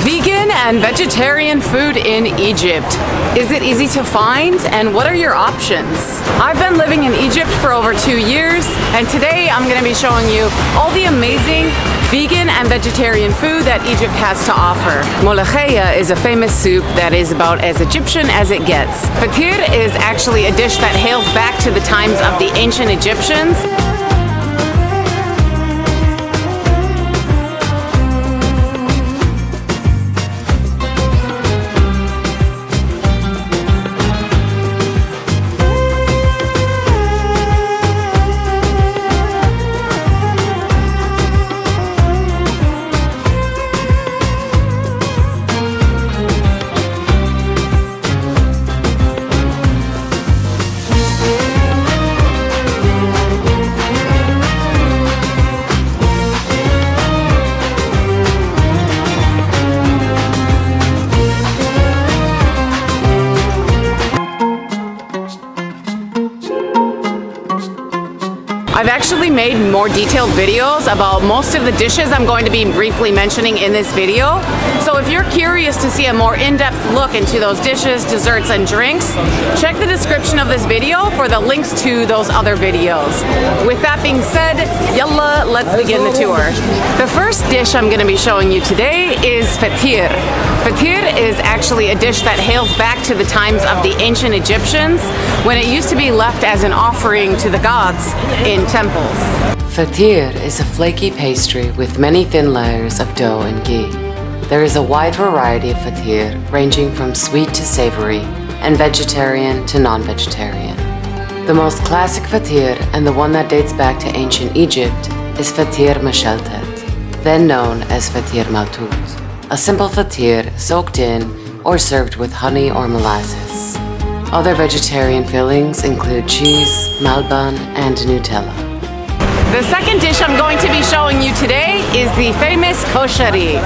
Vegan and vegetarian food in Egypt. Is it easy to find? And what are your options? I've been living in Egypt for over 2 years, and today I'm going to be showing you all the amazing vegan and vegetarian food that Egypt has to offer. Mlea is a famous soup that is about as Egyptian as it gets. Fatir is actually a dish that hails back to the times of the ancient Egyptians. I've actually made more detailed videos about most of the dishes I'm going to be briefly mentioning in this video. So if you're curious to see a more in-depth look into those dishes, desserts, and drinks, check the description of this video for the links to those other videos. With that being said, yalla, let's begin the tour. The first dish I'm going to be showing you today is fatir. Fatir is actually a dish that hails back to the times of the ancient Egyptians, when it used to be left as an offering to the gods in temples. Fatir is a flaky pastry with many thin layers of dough and ghee. There is a wide variety of fatir, ranging from sweet to savory, and vegetarian to non-vegetarian. The most classic fatir, and the one that dates back to ancient Egypt, is fatir mashaltat, then known as fatir maltout, a simple fatir soaked in or served with honey or molasses. Other vegetarian fillings include cheese, malban, and Nutella. The second dish I'm going to be showing you today is the famous kosheri.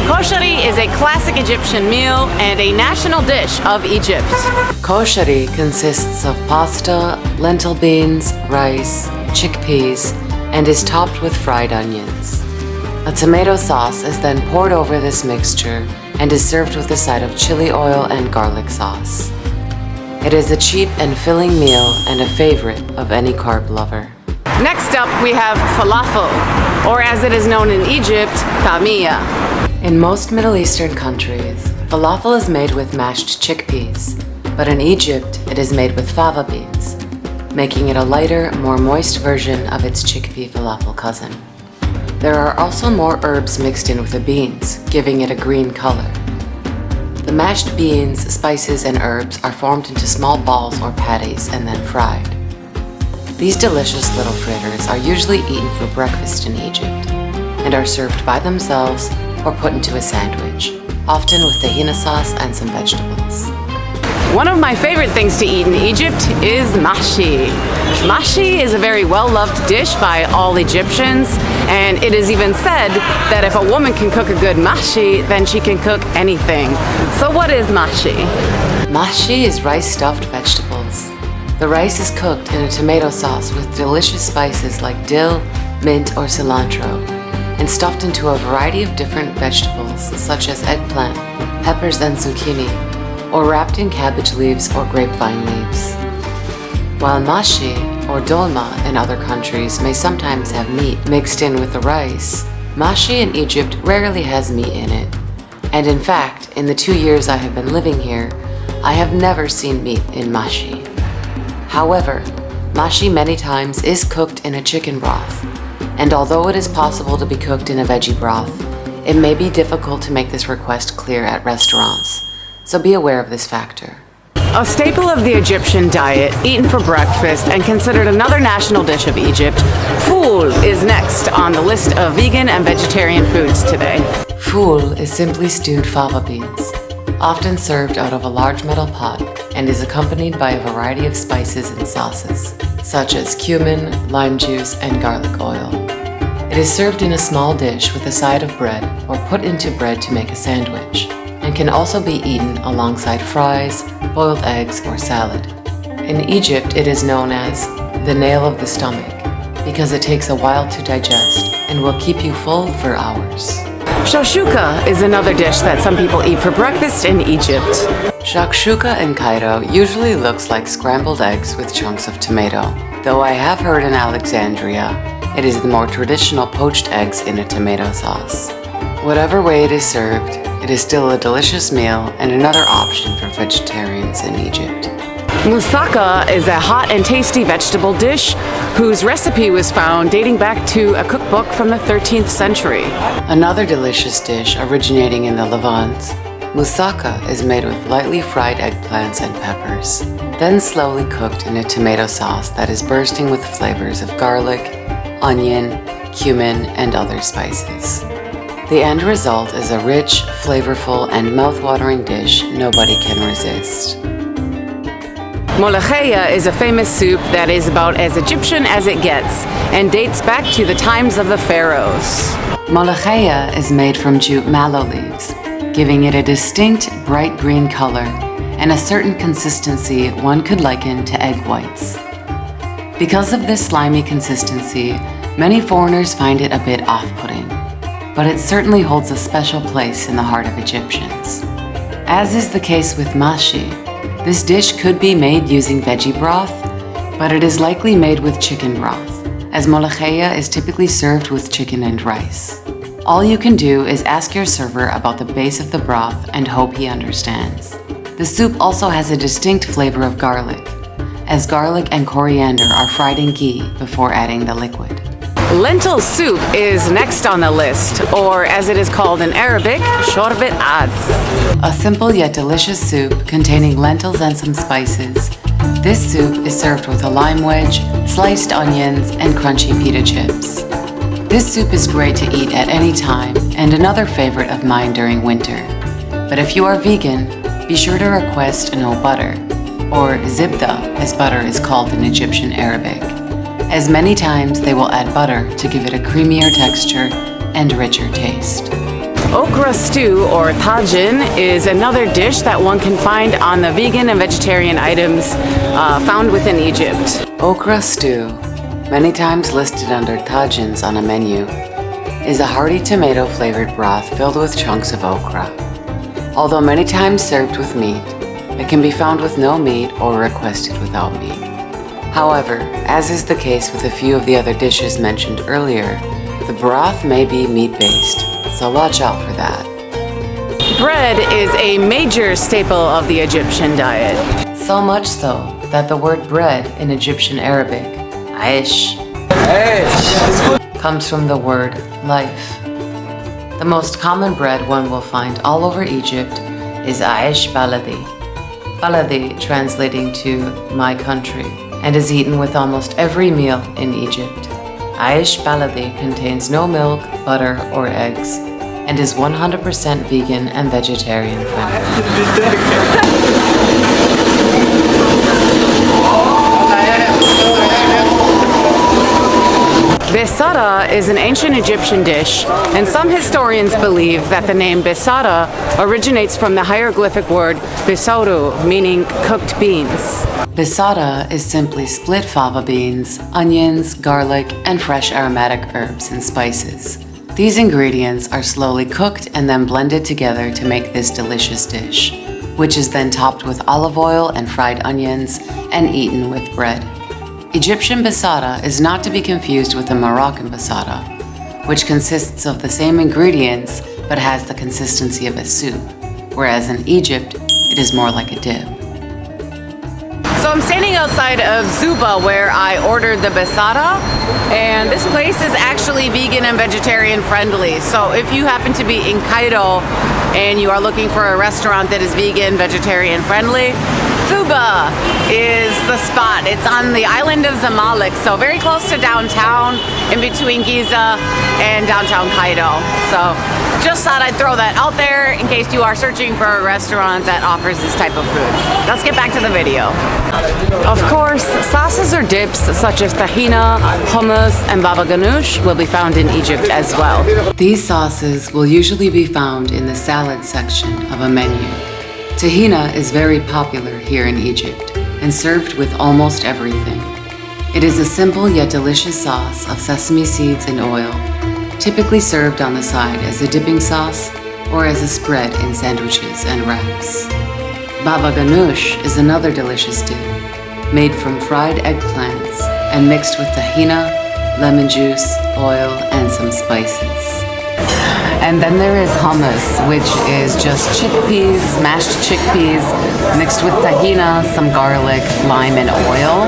Kosheri is a classic Egyptian meal and a national dish of Egypt. Kosheri consists of pasta, lentil beans, rice, chickpeas, and is topped with fried onions. A tomato sauce is then poured over this mixture and is served with a side of chili oil and garlic sauce. It is a cheap and filling meal and a favorite of any carb lover. Next up, we have falafel, or as it is known in Egypt, tamia. In most Middle Eastern countries, falafel is made with mashed chickpeas, but in Egypt, it is made with fava beans, making it a lighter, more moist version of its chickpea falafel cousin. There are also more herbs mixed in with the beans, giving it a green color. The mashed beans, spices, and herbs are formed into small balls or patties and then fried. These delicious little fritters are usually eaten for breakfast in Egypt and are served by themselves or put into a sandwich, often with tahina sauce and some vegetables. One of my favorite things to eat in Egypt is mashi. Mashi is a very well-loved dish by all Egyptians, and it is even said that if a woman can cook a good mashi, then she can cook anything. So what is mashi? Mashi is rice-stuffed vegetables. The rice is cooked in a tomato sauce with delicious spices like dill, mint, or cilantro, and stuffed into a variety of different vegetables such as eggplant, peppers, and zucchini, or wrapped in cabbage leaves or grapevine leaves. While mashi, or dolma in other countries, may sometimes have meat mixed in with the rice, mashi in Egypt rarely has meat in it. And in fact, in the 2 years I have been living here, I have never seen meat in mashi. However, mashi many times is cooked in a chicken broth, and although it is possible to be cooked in a veggie broth, it may be difficult to make this request clear at restaurants. So be aware of this factor. A staple of the Egyptian diet, eaten for breakfast and considered another national dish of Egypt, fool is next on the list of vegan and vegetarian foods today. Fool is simply stewed fava beans, often served out of a large metal pot, and is accompanied by a variety of spices and sauces, such as cumin, lime juice, and garlic oil. It is served in a small dish with a side of bread or put into bread to make a sandwich, and can also be eaten alongside fries, boiled eggs, or salad. In Egypt, it is known as the nail of the stomach because it takes a while to digest and will keep you full for hours. Shuka is another dish that some people eat for breakfast in Egypt. Shakshuka in Cairo usually looks like scrambled eggs with chunks of tomato, though I have heard in Alexandria it is the more traditional poached eggs in a tomato sauce. Whatever way it is served, it is still a delicious meal and another option for vegetarians in Egypt. Musaka is a hot and tasty vegetable dish whose recipe was found dating back to a cookbook from the 13th century. Another delicious dish originating in the Levant, Musaka is made with lightly fried eggplants and peppers, then slowly cooked in a tomato sauce that is bursting with flavors of garlic, onion, cumin, and other spices. The end result is a rich, flavorful, and mouth-watering dish nobody can resist. Mlea is a famous soup that is about as Egyptian as it gets and dates back to the times of the pharaohs. Mlea is made from jute mallow leaves, giving it a distinct bright green color and a certain consistency one could liken to egg whites. Because of this slimy consistency, many foreigners find it a bit off-putting, but it certainly holds a special place in the heart of Egyptians. As is the case with Mashi, this dish could be made using veggie broth, but it is likely made with chicken broth, as Mlea is typically served with chicken and rice. All you can do is ask your server about the base of the broth and hope he understands. The soup also has a distinct flavor of garlic, as garlic and coriander are fried in ghee before adding the liquid. Lentil soup is next on the list, or as it is called in Arabic, shorbet adz. A simple yet delicious soup containing lentils and some spices. This soup is served with a lime wedge, sliced onions, and crunchy pita chips. This soup is great to eat at any time and another favorite of mine during winter. But if you are vegan, be sure to request no butter, or zibda as butter is called in Egyptian Arabic, as many times they will add butter to give it a creamier texture and richer taste. Okra stew or tajin is another dish that one can find on the vegan and vegetarian items found within Egypt. Okra stew, many times listed under tajins on a menu, is a hearty tomato-flavored broth filled with chunks of okra. Although many times served with meat, it can be found with no meat or requested without meat. However, as is the case with a few of the other dishes mentioned earlier, the broth may be meat-based, so watch out for that. Bread is a major staple of the Egyptian diet. So much so that the word bread in Egyptian Arabic, aish, comes from the word life. The most common bread one will find all over Egypt is aish baladi. Baladi translating to my country, and is eaten with almost every meal in Egypt. Aish baladi contains no milk, butter, or eggs, and is 100% vegan and vegetarian friendly. Basada is an ancient Egyptian dish, and some historians believe that the name Basada originates from the hieroglyphic word bisauru, meaning cooked beans. Basada is simply split fava beans, onions, garlic, and fresh aromatic herbs and spices. These ingredients are slowly cooked and then blended together to make this delicious dish, which is then topped with olive oil and fried onions and eaten with bread. Egyptian basada is not to be confused with the Moroccan basada, which consists of the same ingredients but has the consistency of a soup, whereas in Egypt, it is more like a dip. So I'm standing outside of Zuba where I ordered the basada, and this place is actually vegan and vegetarian friendly. So if you happen to be in Cairo and you are looking for a restaurant that is vegan, vegetarian friendly, Zuba is the spot. It's on the island of Zamalek, so very close to downtown, in between Giza and downtown Cairo. So just thought I'd throw that out there in case you are searching for a restaurant that offers this type of food. Let's get back to the video. Of course, sauces or dips such as tahina, hummus, and baba ganoush will be found in Egypt as well. These sauces will usually be found in the salad section of a menu. Tahina is very popular here in Egypt and served with almost everything. It is a simple yet delicious sauce of sesame seeds and oil, typically served on the side as a dipping sauce or as a spread in sandwiches and wraps. Baba ganoush is another delicious dip, made from fried eggplants and mixed with tahina, lemon juice, oil, and some spices. And then there is hummus, which is just chickpeas, mashed chickpeas, mixed with tahina, some garlic, lime, and oil.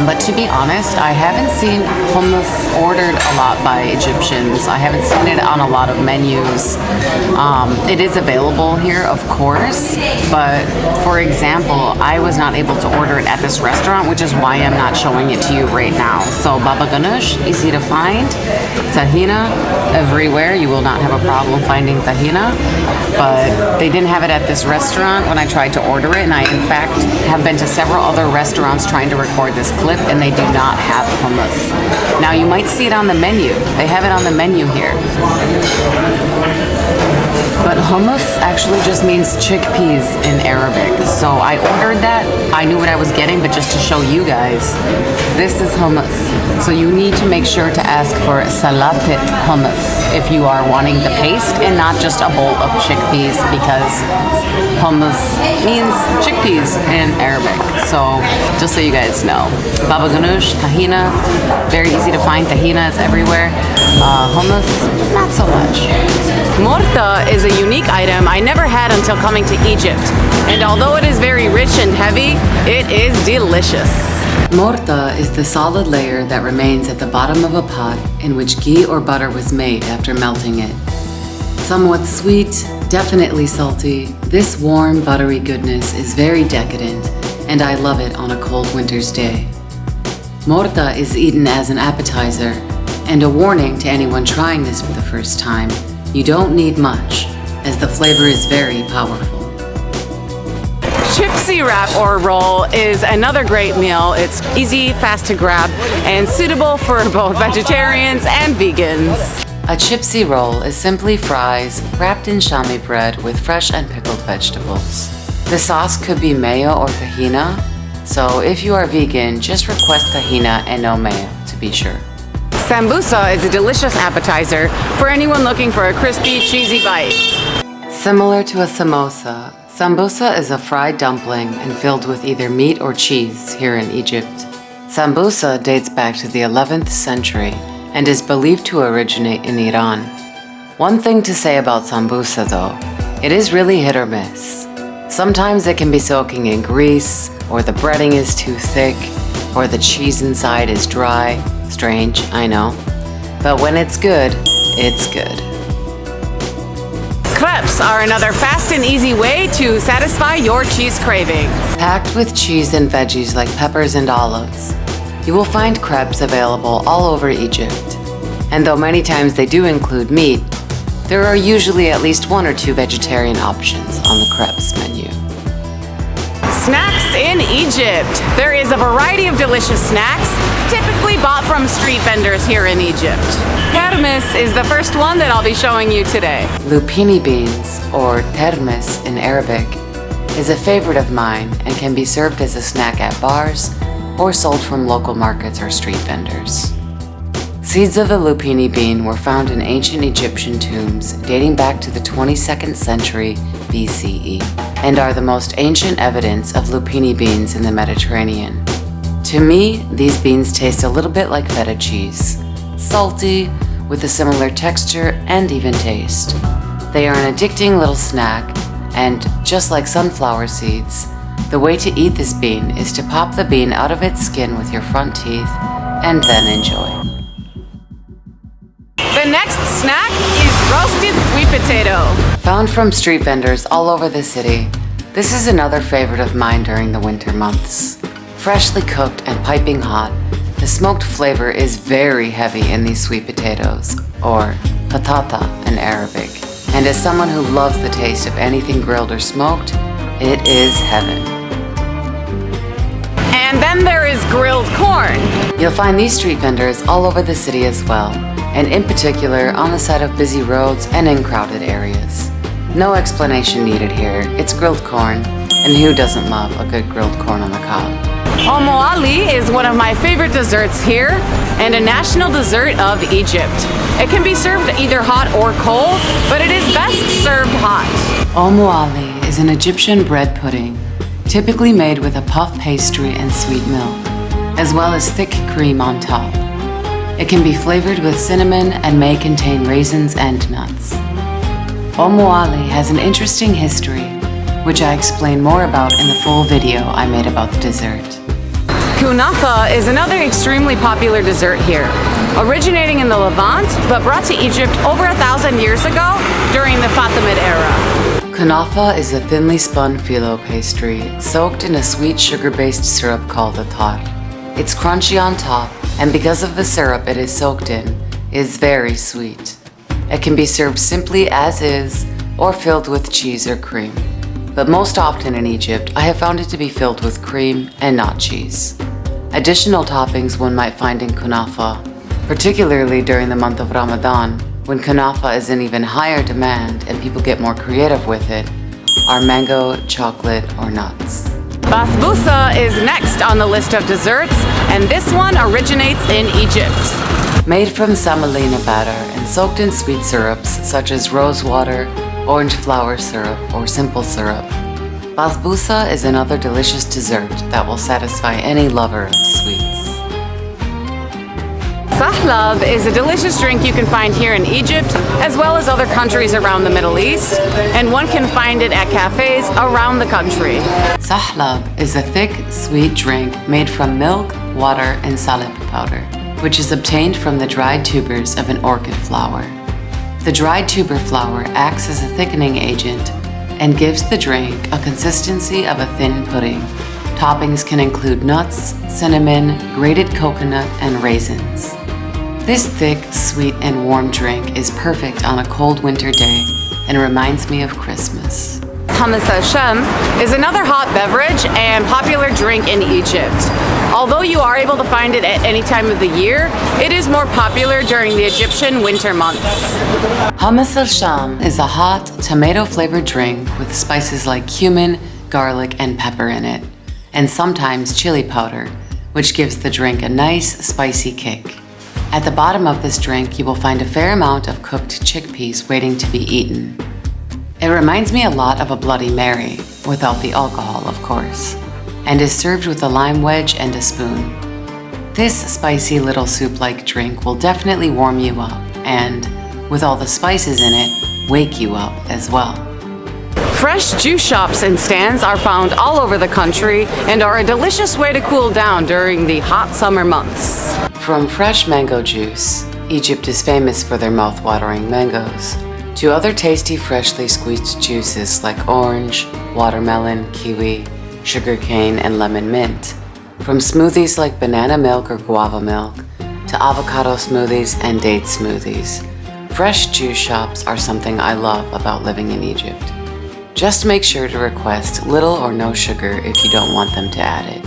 But to be honest, I haven't seen hummus ordered a lot by Egyptians. I haven't seen it on a lot of menus. It is available here, of course, but for example, I was not able to order it at this restaurant, which is why I'm not showing it to you right now. So baba ganoush, easy to find. Tahina, everywhere. You will not have a problem finding tahina, but they didn't have it at this restaurant when I tried to order it, and I in fact have been to several other restaurants trying to record this clip, and they do not have hummus. Now you might see it on the menu. They have it on the menu here. But hummus actually just means chickpeas in Arabic. So I ordered that. I knew what I was getting, but just to show you guys, this is hummus. So you need to make sure to ask for salatit hummus if you are wanting the paste and not just a bowl of chickpeas, because hummus means chickpeas in Arabic. So just so you guys know. Baba ganoush, tahina, very easy to find. Tahina is everywhere. Hummus, not so much. Morta is a unique item I never had until coming to Egypt. And although it is very rich and heavy, it is delicious. Morta is the solid layer that remains at the bottom of a pot in which ghee or butter was made after melting it. Somewhat sweet, definitely salty, this warm, buttery goodness is very decadent, and I love it on a cold winter's day. Morta is eaten as an appetizer, and a warning to anyone trying this for the first time, you don't need much, as the flavor is very powerful. Chipsy wrap or roll is another great meal. It's easy, fast to grab, and suitable for both vegetarians and vegans. A chipsy roll is simply fries wrapped in shami bread with fresh and pickled vegetables. The sauce could be mayo or tahina, so if you are vegan, just request tahina and no mayo to be sure. Sambusa is a delicious appetizer for anyone looking for a crispy, cheesy bite. Similar to a samosa, sambusa is a fried dumpling and filled with either meat or cheese here in Egypt. Sambusa dates back to the 11th century and is believed to originate in Iran. One thing to say about sambusa though, it is really hit or miss. Sometimes it can be soaking in grease, or the breading is too thick, or the cheese inside is dry. Strange, I know. But when it's good, it's good. Creps are another fast and easy way to satisfy your cheese craving. Packed with cheese and veggies like peppers and olives, you will find crepes available all over Egypt. And though many times they do include meat, there are usually at least one or two vegetarian options on the crepes menu. Snacks in Egypt. There is a variety of delicious snacks, typically bought from street vendors here in Egypt. Termes is the first one that I'll be showing you today. Lupini beans, or termes in Arabic, is a favorite of mine and can be served as a snack at bars or sold from local markets or street vendors. Seeds of the lupini bean were found in ancient Egyptian tombs dating back to the 22nd century BCE and are the most ancient evidence of lupini beans in the Mediterranean. To me, these beans taste a little bit like feta cheese, salty, with a similar texture and even taste. They are an addicting little snack, and just like sunflower seeds, the way to eat this bean is to pop the bean out of its skin with your front teeth and then enjoy. The next snack is roasted sweet potato. Found from street vendors all over the city, this is another favorite of mine during the winter months. Freshly cooked and piping hot, the smoked flavor is very heavy in these sweet potatoes, or patata in Arabic. And as someone who loves the taste of anything grilled or smoked, it is heaven. And then there is grilled corn. You'll find these street vendors all over the city as well, and in particular on the side of busy roads and in crowded areas. No explanation needed here, it's grilled corn, and who doesn't love a good grilled corn on the cob? Omali is one of my favorite desserts here and a national dessert of Egypt. It can be served either hot or cold, but it is best served hot. Omali is an Egyptian bread pudding, typically made with a puff pastry and sweet milk, as well as thick cream on top. It can be flavored with cinnamon and may contain raisins and nuts. Omali has an interesting history, which I explain more about in the full video I made about the dessert. Konafa is another extremely popular dessert here, originating in the Levant, but brought to Egypt over 1,000 years ago during the Fatimid era. Konafa is a thinly spun phyllo pastry soaked in a sweet sugar-based syrup called atar. It's crunchy on top, and because of the syrup it is soaked in, is very sweet. It can be served simply as is or filled with cheese or cream. But most often in Egypt, I have found it to be filled with cream and not cheese. Additional toppings one might find in Konafa, particularly during the month of Ramadan, when Konafa is in even higher demand and people get more creative with it, are mango, chocolate, or nuts. Basbousa is next on the list of desserts, and this one originates in Egypt. Made from semolina batter and soaked in sweet syrups such as rose water, orange flower syrup, or simple syrup, Basbousa is another delicious dessert that will satisfy any lover of sweets. Sahab is a delicious drink you can find here in Egypt, as well as other countries around the Middle East, and one can find it at cafes around the country. Sahab is a thick, sweet drink made from milk, water, and salep powder, which is obtained from the dried tubers of an orchid flower. The dried tuber flower acts as a thickening agent and gives the drink a consistency of a thin pudding. Toppings can include nuts, cinnamon, grated coconut, and raisins. This thick, sweet, and warm drink is perfect on a cold winter day and reminds me of Christmas. Hummus al-Sham is another hot beverage and popular drink in Egypt. Although you are able to find it at any time of the year, it is more popular during the Egyptian winter months. Hummus al-Sham is a hot, tomato-flavored drink with spices like cumin, garlic, and pepper in it, and sometimes chili powder, which gives the drink a nice, spicy kick. At the bottom of this drink, you will find a fair amount of cooked chickpeas waiting to be eaten. It reminds me a lot of a Bloody Mary, without the alcohol, of course, and is served with a lime wedge and a spoon. This spicy little soup-like drink will definitely warm you up and, with all the spices in it, wake you up as well. Fresh juice shops and stands are found all over the country and are a delicious way to cool down during the hot summer months. From fresh mango juice, Egypt is famous for their mouth-watering mangoes, to other tasty freshly squeezed juices like orange, watermelon, kiwi, sugarcane, and lemon mint. From smoothies like banana milk or guava milk, to avocado smoothies and date smoothies. Fresh juice shops are something I love about living in Egypt. Just make sure to request little or no sugar if you don't want them to add it.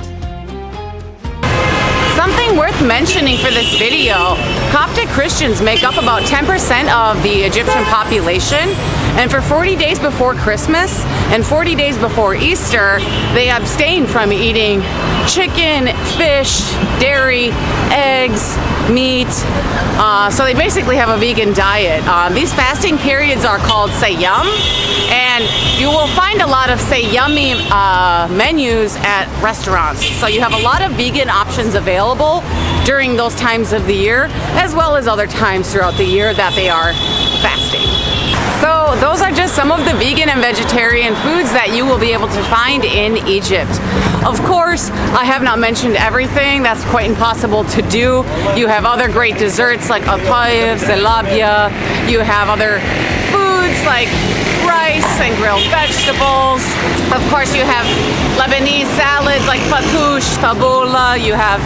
Something worth mentioning for this video, Coptic Christians make up about 10% of the Egyptian population, and for 40 days before Christmas and 40 days before Easter, they abstain from eating chicken, fish, dairy, eggs, meat, so they basically have a vegan diet. These fasting periods are called Sayyam, and you will find a lot of Sayyami menus at restaurants. So you have a lot of vegan options available during those times of the year, as well as other times throughout the year that they are fasting. So those are just some of the vegan and vegetarian foods that you will be able to find in Egypt. Of course, I have not mentioned everything. That's quite impossible to do. You have other great desserts like atayef, zelabia. You have other foods like rice and grilled vegetables. Of course, you have Lebanese salads like fatoush, tabbouleh. You have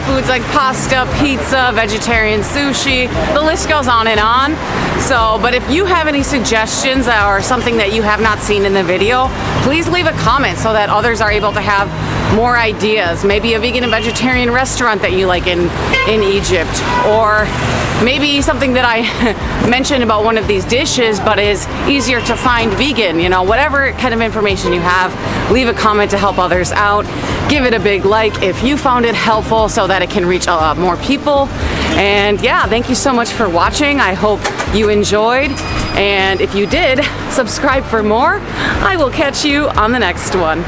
foods like pasta, pizza, vegetarian sushi. The list goes on and on. So, but if you have any suggestions or something that you have not seen in the video, please leave a comment so that others are able to have more ideas. Maybe a vegan and vegetarian restaurant that you like in Egypt, or maybe something that I mentioned about one of these dishes but is easier to find vegan. You know, whatever kind of information you have, leave a comment to help others out. Give it a big like if you found it helpful so that it can reach a lot more people. And yeah, thank you so much for watching. I hope you enjoyed, and if you did, subscribe for more. I will catch you on the next one.